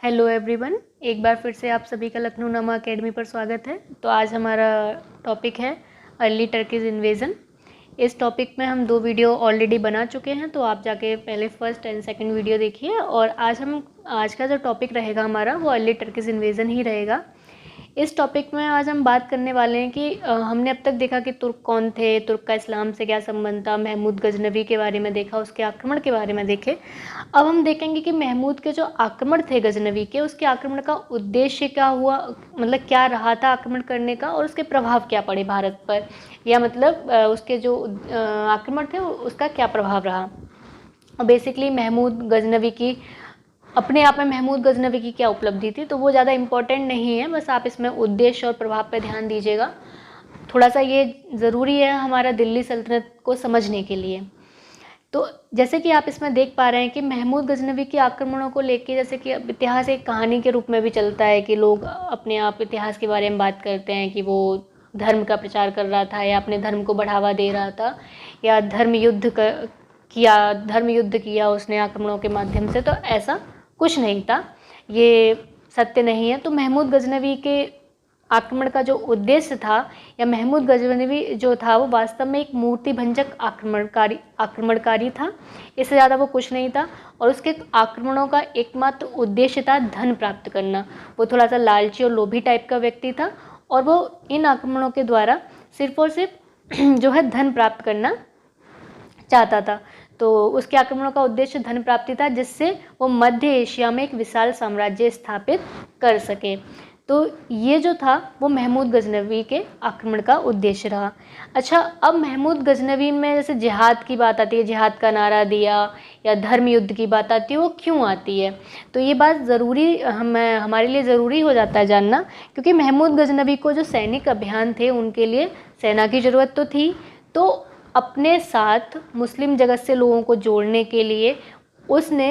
Hello everyone, एक बार फिर से आप सभी का लखनऊ नमा अकेडमी पर स्वागत है। तो आज हमारा टॉपिक है अर्ली टर्कीज इन्वेजन। इस टॉपिक में हम 2 वीडियो ऑलरेडी बना चुके हैं, तो आप जाके पहले फर्स्ट एंड सेकंड वीडियो देखिए। और आज का जो टॉपिक रहेगा हमारा वो अर्ली टर्कीज इन्वेजन ही रहेगा। इस टॉपिक में आज हम बात करने वाले हैं कि हमने अब तक देखा कि तुर्क कौन थे, तुर्क का इस्लाम से क्या संबंध था, महमूद गजनवी के बारे में देखा, उसके आक्रमण के बारे में देखे। अब हम देखेंगे कि महमूद के जो आक्रमण थे गजनवी के, उसके आक्रमण का उद्देश्य क्या हुआ, मतलब क्या रहा था आक्रमण करने का, और उसके प्रभाव क्या पड़े भारत पर, या मतलब उसके जो आक्रमण थे उसका क्या प्रभाव रहा। बेसिकली महमूद गजनवी की अपने आप में महमूद गजनवी की क्या उपलब्धि थी, तो वो ज़्यादा इम्पोर्टेंट नहीं है, बस आप इसमें उद्देश्य और प्रभाव पर ध्यान दीजिएगा। थोड़ा सा ये ज़रूरी है हमारा दिल्ली सल्तनत को समझने के लिए। तो जैसे कि आप इसमें देख पा रहे हैं कि महमूद गजनवी के आक्रमणों को लेके जैसे कि इतिहास एक कहानी के रूप में भी चलता है कि लोग अपने आप इतिहास के बारे में बात करते हैं कि वो धर्म का प्रचार कर रहा था या अपने धर्म को बढ़ावा दे रहा था या धर्म युद्ध किया उसने आक्रमणों के माध्यम से। तो ऐसा कुछ नहीं था, ये सत्य नहीं है। तो महमूद गजनवी के आक्रमण का जो उद्देश्य था, या महमूद गजनवी जो था वो वास्तव में एक मूर्ति भंजक आक्रमणकारी था, इससे ज़्यादा वो कुछ नहीं था। और उसके आक्रमणों का एकमात्र उद्देश्य था धन प्राप्त करना। वो थोड़ा सा लालची और लोभी टाइप का व्यक्ति था, और वो इन आक्रमणों के द्वारा सिर्फ और सिर्फ जो है धन प्राप्त करना चाहता था। तो उसके आक्रमणों का उद्देश्य धन प्राप्ति था, जिससे वो मध्य एशिया में एक विशाल साम्राज्य स्थापित कर सके। तो ये जो था वो महमूद गजनवी के आक्रमण का उद्देश्य रहा। अच्छा, अब महमूद गजनवी में जैसे जिहाद की बात आती है, जिहाद का नारा दिया, या धर्म युद्ध की बात आती है, वो क्यों आती है? तो ये बात हमारे लिए ज़रूरी हो जाता है जानना, क्योंकि महमूद गजनवी को जो सैनिक अभियान थे उनके लिए सेना की ज़रूरत तो थी। तो अपने साथ मुस्लिम जगत से लोगों को जोड़ने के लिए उसने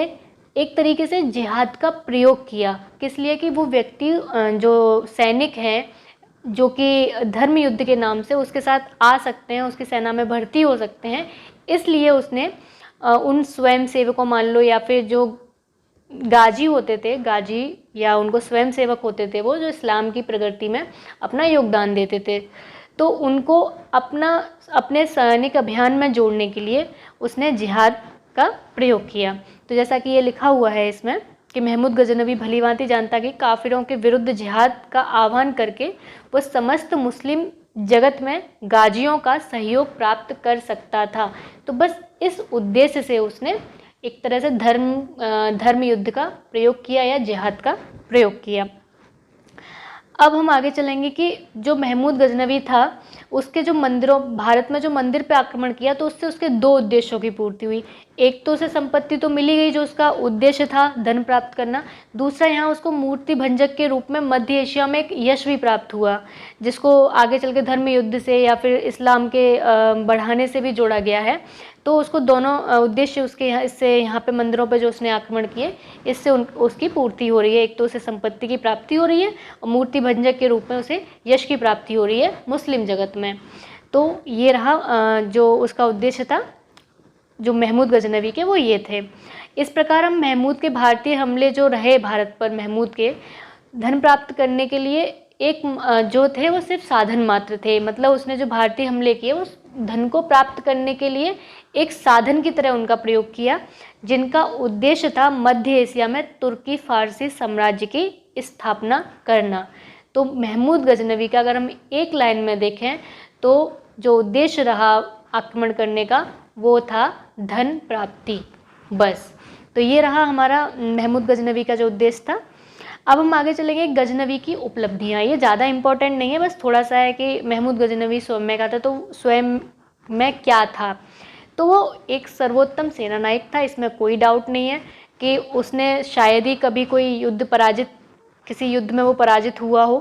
एक तरीके से जिहाद का प्रयोग किया। किस लिए? कि वो व्यक्ति जो सैनिक हैं जो कि धर्म युद्ध के नाम से उसके साथ आ सकते हैं, उसकी सेना में भर्ती हो सकते हैं, इसलिए उसने उन स्वयं सेवकों मान लो, या फिर जो गाजी होते थे, गाजी या उनको स्वयं सेवक होते थे, वो जो इस्लाम की प्रगति में अपना योगदान देते थे, तो उनको अपने सैनिक अभियान में जोड़ने के लिए उसने जिहाद का प्रयोग किया। तो जैसा कि ये लिखा हुआ है इसमें कि महमूद गजनवी भलीभांति जानता कि काफिरों के विरुद्ध जिहाद का आह्वान करके वो समस्त मुस्लिम जगत में गाजियों का सहयोग प्राप्त कर सकता था। तो बस इस उद्देश्य से उसने एक तरह से धर्म युद्ध का प्रयोग किया या जिहाद का प्रयोग किया। अब हम आगे चलेंगे कि जो महमूद गजनवी था उसके जो भारत में जो मंदिर पे आक्रमण किया, तो उससे उसके 2 उद्देश्यों की पूर्ति हुई। एक तो उसे संपत्ति तो मिली गई जो उसका उद्देश्य था धन प्राप्त करना, दूसरा यहाँ उसको मूर्ति भंजक के रूप में मध्य एशिया में एक यश भी प्राप्त हुआ, जिसको आगे चल के धर्म युद्ध से या फिर इस्लाम के बढ़ाने से भी जोड़ा गया है। तो उसको दोनों उद्देश्य इससे यहाँ पे मंदिरों पे जो उसने आक्रमण किए, इससे उसकी पूर्ति हो रही है। एक तो उसे संपत्ति की प्राप्ति हो रही है, और मूर्ति भंजक के रूप में उसे यश की प्राप्ति हो रही है मुस्लिम जगत में। तो ये रहा जो उसका उद्देश्य था जो महमूद गजनवी के, वो ये थे। इस प्रकार हम महमूद के भारतीय हमले जो रहे भारत पर, महमूद के धन प्राप्त करने के लिए एक जो थे वो सिर्फ साधन मात्र थे। मतलब उसने जो भारतीय हमले किए वो धन को प्राप्त करने के लिए एक साधन की तरह उनका प्रयोग किया, जिनका उद्देश्य था मध्य एशिया में तुर्की फारसी साम्राज्य की स्थापना करना। तो महमूद गजनवी का अगर हम एक लाइन में देखें तो जो उद्देश्य रहा आक्रमण करने का वो था धन प्राप्ति, बस। तो ये रहा हमारा महमूद गजनवी का जो उद्देश्य था। अब हम आगे चलेंगे गजनवी की उपलब्धियाँ। ये ज़्यादा इम्पोर्टेंट नहीं है, बस थोड़ा सा है कि महमूद गजनवी स्वयं में क्या था, तो स्वयं में क्या था। तो वो एक सर्वोत्तम सेनानायक था, इसमें कोई डाउट नहीं है कि उसने शायद ही कभी कोई किसी युद्ध में वो पराजित हुआ हो।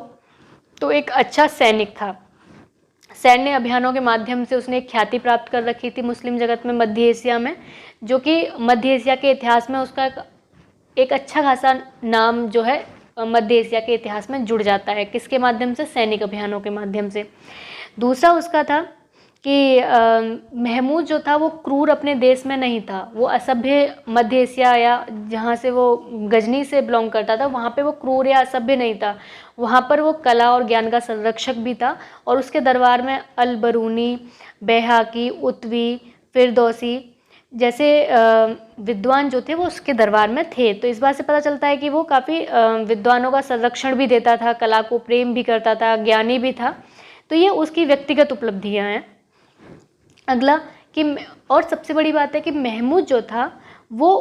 तो एक अच्छा सैनिक था। सैन्य अभियानों के माध्यम से उसने एक ख्याति प्राप्त कर रखी थी मुस्लिम जगत में, मध्य एशिया में, जो कि मध्य एशिया के इतिहास में उसका एक अच्छा खासा नाम जो है मध्य एशिया के इतिहास में जुड़ जाता है। किसके माध्यम से? सैनिक अभियानों के माध्यम से। दूसरा उसका था कि महमूद जो था वो क्रूर अपने देश में नहीं था, वो असभ्य मध्य एशिया या जहाँ से वो गजनी से बिलोंग करता था वहाँ पे वो क्रूर या असभ्य नहीं था, वहाँ पर वो कला और ज्ञान का संरक्षक भी था। और उसके दरबार में अल बरूनी, बैहाकी, उत्वी, फिरदौसी जैसे विद्वान जो थे वो उसके दरबार में थे। तो इस बात से पता चलता है कि वो काफ़ी विद्वानों का संरक्षण भी देता था, कला को प्रेम भी करता था, ज्ञानी भी था। तो ये उसकी व्यक्तिगत उपलब्धियां हैं। अगला कि और सबसे बड़ी बात है कि महमूद जो था वो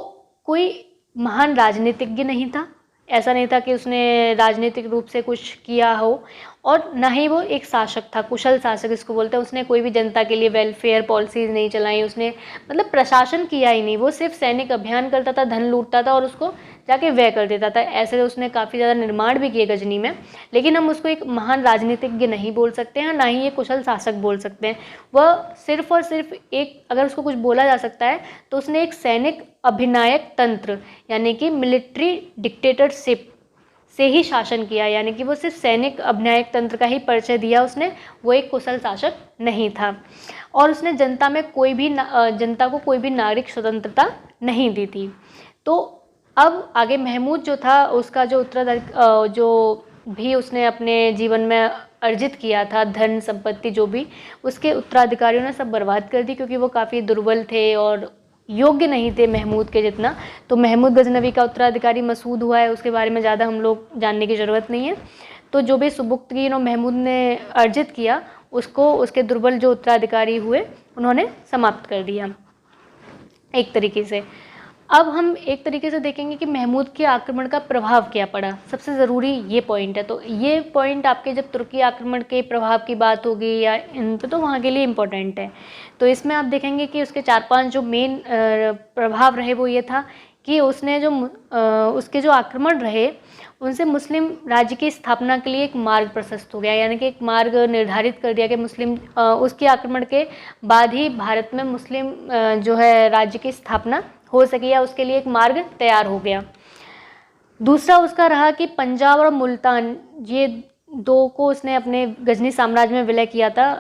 कोई महान राजनीतिज्ञ नहीं था, ऐसा नहीं था कि उसने राजनीतिक रूप से कुछ किया हो, और ना ही वो एक शासक था, कुशल शासक इसको बोलते हैं। उसने कोई भी जनता के लिए वेलफेयर पॉलिसीज नहीं चलाई, उसने मतलब प्रशासन किया ही नहीं, वो सिर्फ सैनिक अभियान करता था, धन लूटता था और उसको जाके व्यय कर देता था। ऐसे उसने काफ़ी ज़्यादा निर्माण भी किए गजनी में, लेकिन हम उसको एक महान राजनीतिज्ञ नहीं बोल सकते हैं, ना ही एक कुशल शासक बोल सकते हैं। वह सिर्फ और सिर्फ एक, अगर उसको कुछ बोला जा सकता है तो उसने एक सैनिक अभिनायक तंत्र यानी कि मिलिट्री डिक्टेटरशिप से ही शासन किया, यानी कि वो सिर्फ सैनिक अभिनायक तंत्र का ही परिचय दिया उसने, वो एक कुशल शासक नहीं था। और उसने जनता में कोई भी जनता को कोई भी नागरिक स्वतंत्रता नहीं दी थी। तो अब आगे महमूद जो था उसका जो उत्तराधिकारी जो भी उसने अपने जीवन में अर्जित किया था, धन संपत्ति जो भी, उसके उत्तराधिकारियों ने सब बर्बाद कर दी, क्योंकि वो काफ़ी दुर्बल थे और योग्य नहीं थे महमूद के जितना। तो महमूद गजनवी का उत्तराधिकारी मसूद हुआ है, उसके बारे में ज़्यादा हम लोग जानने की ज़रूरत नहीं है। तो जो भी सुबुक्तगीन और महमूद ने अर्जित किया उसको उसके दुर्बल जो उत्तराधिकारी हुए उन्होंने समाप्त कर दिया एक तरीके से। अब हम एक तरीके से देखेंगे कि महमूद के आक्रमण का प्रभाव क्या पड़ा, सबसे ज़रूरी ये पॉइंट है। तो ये पॉइंट आपके जब तुर्की आक्रमण के प्रभाव की बात होगी या इन पे, तो वहाँ के लिए इम्पोर्टेंट है। तो इसमें आप देखेंगे कि उसके 4-5 जो मेन प्रभाव रहे वो ये था कि उसने जो उसके जो आक्रमण रहे उनसे मुस्लिम राज्य की स्थापना के लिए एक मार्ग प्रशस्त हो गया, यानी कि एक मार्ग निर्धारित कर दिया कि मुस्लिम उसके आक्रमण के बाद ही भारत में मुस्लिम जो है राज्य की स्थापना हो सके, या उसके लिए एक मार्ग तैयार हो गया। दूसरा उसका रहा कि पंजाब और मुल्तान, ये दो को उसने अपने गजनी साम्राज्य में विलय किया था।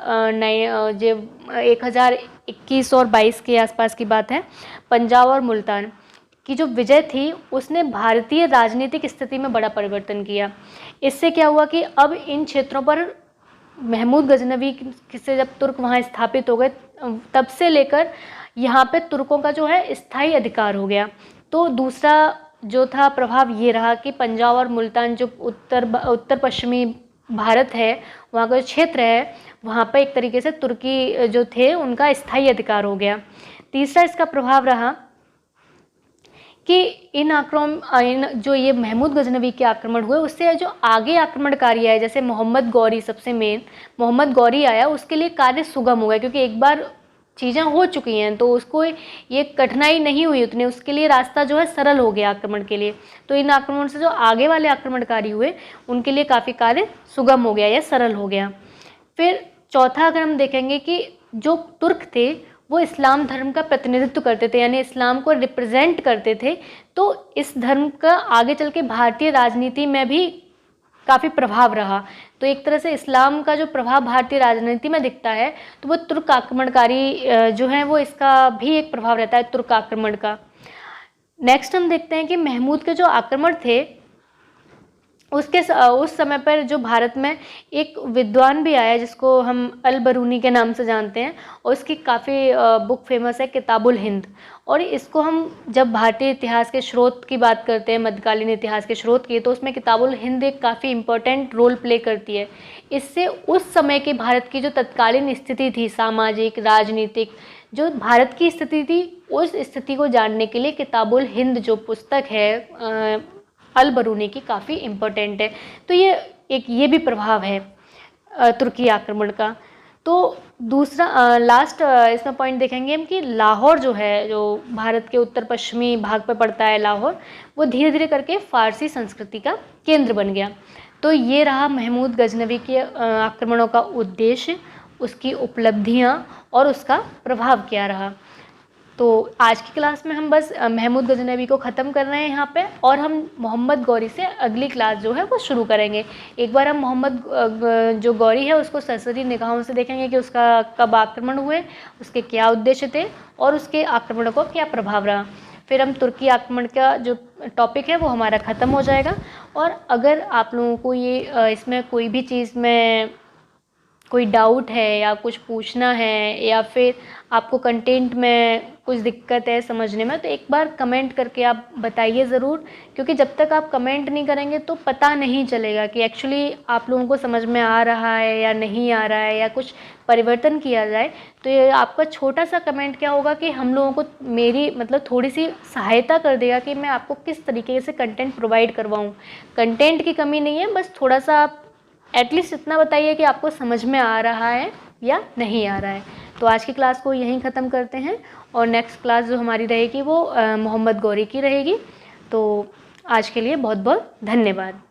जो 1021 और 22 के आसपास की बात है। पंजाब और मुल्तान की जो विजय थी उसने भारतीय राजनीतिक स्थिति में बड़ा परिवर्तन किया। इससे क्या हुआ कि अब इन क्षेत्रों पर महमूद गजनवी से जब तुर्क वहाँ स्थापित हो गए तब से लेकर यहाँ पे तुर्कों का जो है स्थायी अधिकार हो गया। तो दूसरा जो था प्रभाव ये रहा कि पंजाब और मुल्तान जो उत्तर पश्चिमी भारत है, वहाँ का जो क्षेत्र है, वहाँ पर एक तरीके से तुर्की जो थे उनका स्थायी अधिकार हो गया। तीसरा इसका प्रभाव रहा कि इन जो ये महमूद गजनवी के आक्रमण हुए उससे जो आगे आक्रमणकारी आए, जैसे मोहम्मद गौरी, सबसे मेन मोहम्मद गौरी आया, उसके लिए कार्य सुगम हो गया, क्योंकि एक बार चीज़ें हो चुकी हैं तो उसको ये कठिनाई नहीं हुई उतनी, उसके लिए रास्ता जो है सरल हो गया आक्रमण के लिए। तो इन आक्रमण से जो आगे वाले आक्रमणकारी हुए उनके लिए काफ़ी कार्य सुगम हो गया या सरल हो गया। फिर चौथा अगर हम देखेंगे कि जो तुर्क थे वो इस्लाम धर्म का प्रतिनिधित्व करते थे, यानी इस्लाम को रिप्रेजेंट करते थे, तो इस धर्म का आगे चल के भारतीय राजनीति में भी काफ़ी प्रभाव रहा। तो एक तरह से इस्लाम का जो प्रभाव भारतीय राजनीति में दिखता है तो वो तुर्क आक्रमणकारी जो है वो इसका भी एक प्रभाव रहता है, तुर्क आक्रमण का। नेक्स्ट हम देखते हैं कि महमूद के जो आक्रमण थे उस समय पर जो भारत में एक विद्वान भी आया जिसको हम अल बरूनी के नाम से जानते हैं, और उसकी काफ़ी बुक फेमस है किताबुल हिंद। और इसको हम जब भारतीय इतिहास के स्रोत की बात करते हैं, मध्यकालीन इतिहास के स्रोत की, तो उसमें किताबुल हिंद एक काफ़ी इम्पोर्टेंट रोल प्ले करती है। इससे उस समय के भारत की जो तत्कालीन स्थिति थी, सामाजिक राजनीतिक जो भारत की स्थिति थी, उस स्थिति को जानने के लिए किताबुल हिंद जो पुस्तक है अल बरूनी की काफ़ी इम्पोर्टेंट है। तो ये भी प्रभाव है तुर्की आक्रमण का। तो दूसरा लास्ट इसमें पॉइंट देखेंगे हम कि लाहौर जो है, जो भारत के उत्तर पश्चिमी भाग पर पड़ता है लाहौर, वो धीरे धीरे करके फ़ारसी संस्कृति का केंद्र बन गया। तो ये रहा महमूद गजनवी के आक्रमणों का उद्देश्य, उसकी उपलब्धियाँ और उसका प्रभाव क्या रहा। तो आज की क्लास में हम बस महमूद गजनवी को ख़त्म कर रहे हैं यहाँ पे, और हम मोहम्मद गौरी से अगली क्लास जो है वो शुरू करेंगे। एक बार हम मोहम्मद जो गौरी है उसको सरसरी निगाहों से देखेंगे कि उसका कब आक्रमण हुए, उसके क्या उद्देश्य थे और उसके आक्रमण को क्या प्रभाव रहा। फिर हम तुर्की आक्रमण का जो टॉपिक है वो हमारा ख़त्म हो जाएगा। और अगर आप लोगों को ये इसमें कोई भी चीज़ में कोई डाउट है या कुछ पूछना है या फिर आपको कंटेंट में कुछ दिक्कत है समझने में, तो एक बार कमेंट करके आप बताइए ज़रूर, क्योंकि जब तक आप कमेंट नहीं करेंगे तो पता नहीं चलेगा कि एक्चुअली आप लोगों को समझ में आ रहा है या नहीं आ रहा है या कुछ परिवर्तन किया जाए। तो ये आपका छोटा सा कमेंट क्या होगा कि हम लोगों को मेरी मतलब थोड़ी सी सहायता कर देगा कि मैं आपको किस तरीके से कंटेंट प्रोवाइड करवाऊँ। कंटेंट की कमी नहीं है, बस थोड़ा सा आप एटलीस्ट इतना बताइए कि आपको समझ में आ रहा है या नहीं आ रहा है। तो आज की क्लास को यहीं ख़त्म करते हैं, और नेक्स्ट क्लास जो हमारी रहेगी वो मोहम्मद गौरी की रहेगी। तो आज के लिए बहुत बहुत धन्यवाद।